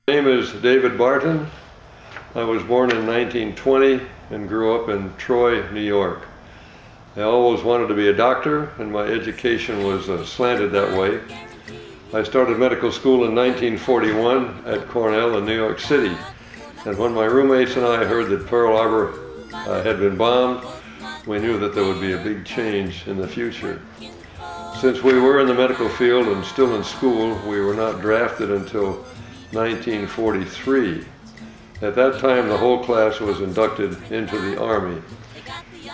My name is David Barton. I was born in 1920 and grew up in Troy, New York. I always wanted to be a doctor, and my education was slanted that way. I started medical school in 1941 at Cornell in New York City, and when my roommates and I heard that Pearl Harbor had been bombed, we knew that there would be a big change in the future. Since we were in the medical field and still in school, we were not drafted until 1943. At that time, the whole class was inducted into the Army.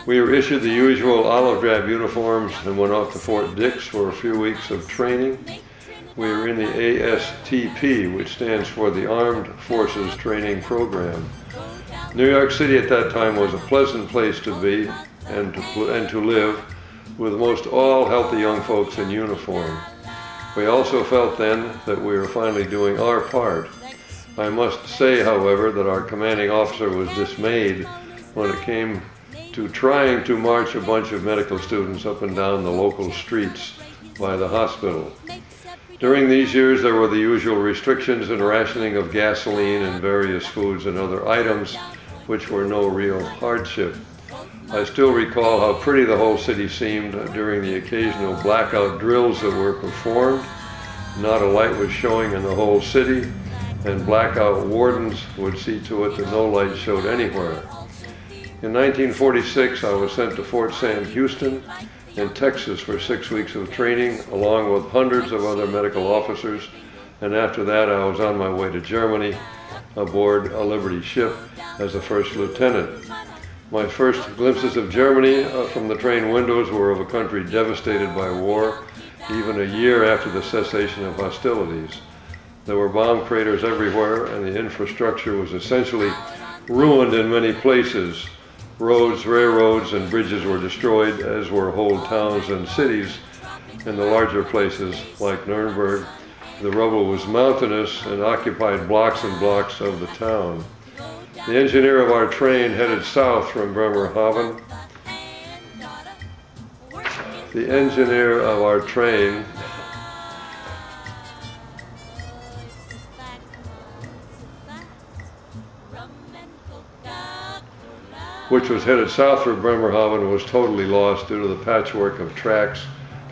We were issued the usual olive drab uniforms and went off to Fort Dix for a few weeks of training. We were in the ASTP, which stands for the Armed Forces Training Program. New York City at that time was a pleasant place to be and to live, with most all healthy young folks in uniform. We also felt then that we were finally doing our part. I must say, however, that our commanding officer was dismayed when it came to trying to march a bunch of medical students up and down the local streets by the hospital. During these years, there were the usual restrictions and rationing of gasoline and various foods and other items, which were no real hardship. I still recall how pretty the whole city seemed during the occasional blackout drills that were performed. Not a light was showing in the whole city, and blackout wardens would see to it that no light showed anywhere. In 1946, I was sent to Fort Sam Houston in Texas for 6 weeks of training, along with hundreds of other medical officers, and after that I was on my way to Germany aboard a Liberty ship as a first lieutenant. My first glimpses of Germany from the train windows were of a country devastated by war, even a year after the cessation of hostilities. There were bomb craters everywhere, and the infrastructure was essentially ruined in many places. Roads, railroads, and bridges were destroyed, as were whole towns and cities. In the larger places, like Nuremberg, the rubble was mountainous and occupied blocks and blocks of the town. The engineer of our train headed south from Bremerhaven. The engineer of our train which was headed south for Bremerhaven, was totally lost due to the patchwork of tracks,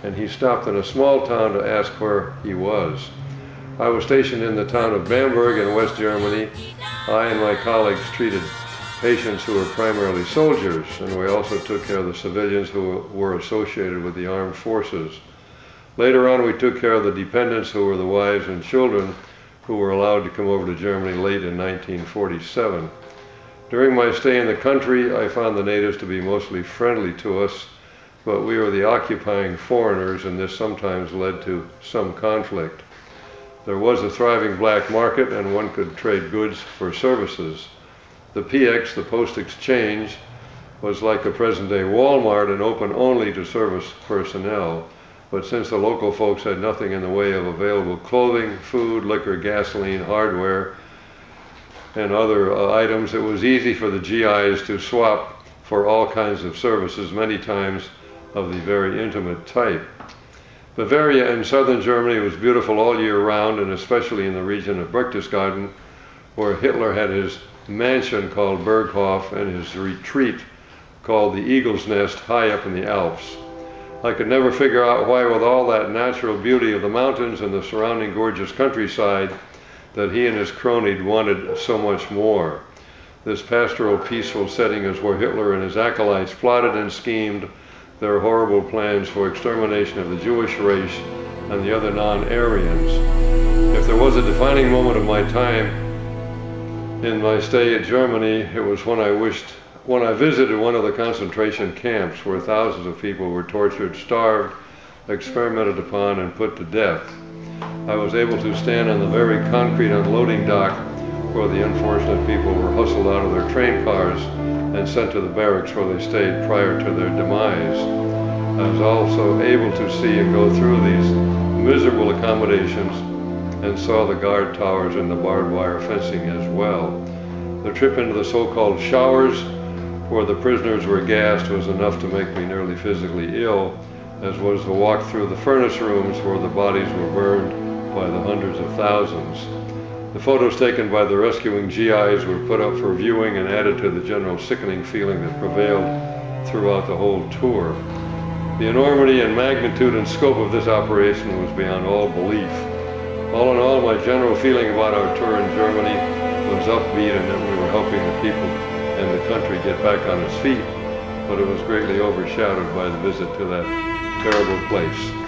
and he stopped in a small town to ask where he was. I was stationed in the town of Bamberg in West Germany. I and my colleagues treated patients who were primarily soldiers, and we also took care of the civilians who were associated with the armed forces. Later on, we took care of the dependents, who were the wives and children who were allowed to come over to Germany late in 1947. During my stay in the country, I found the natives to be mostly friendly to us, but we were the occupying foreigners, and this sometimes led to some conflict. There was a thriving black market, and one could trade goods for services. The PX, the Post Exchange, was like a present-day Walmart and open only to service personnel. But since the local folks had nothing in the way of available clothing, food, liquor, gasoline, hardware, and other items, it was easy for the GIs to swap for all kinds of services, many times of the very intimate type. Bavaria in southern Germany was beautiful all year round, and especially in the region of Berchtesgaden, where Hitler had his mansion called Berghof and his retreat called the Eagle's Nest high up in the Alps. I could never figure out why, with all that natural beauty of the mountains and the surrounding gorgeous countryside, that he and his crony wanted so much more. This pastoral, peaceful setting is where Hitler and his acolytes plotted and schemed their horrible plans for extermination of the Jewish race and the other non-Aryans. If there was a defining moment of my time in my stay in Germany, it was when I visited one of the concentration camps where thousands of people were tortured, starved, experimented upon, and put to death. I was able to stand on the very concrete unloading dock where the unfortunate people were hustled out of their train cars and sent to the barracks where they stayed prior to their demise. I was also able to see and go through these miserable accommodations and saw the guard towers and the barbed wire fencing as well. The trip into the so-called showers where the prisoners were gassed was enough to make me nearly physically ill, as was the walk through the furnace rooms where the bodies were burned by the hundreds of thousands. The photos taken by the rescuing GIs were put up for viewing and added to the general sickening feeling that prevailed throughout the whole tour. The enormity and magnitude and scope of this operation was beyond all belief. All in all, my general feeling about our tour in Germany was upbeat and that we were helping the people and the country get back on its feet, but it was greatly overshadowed by the visit to that terrible place.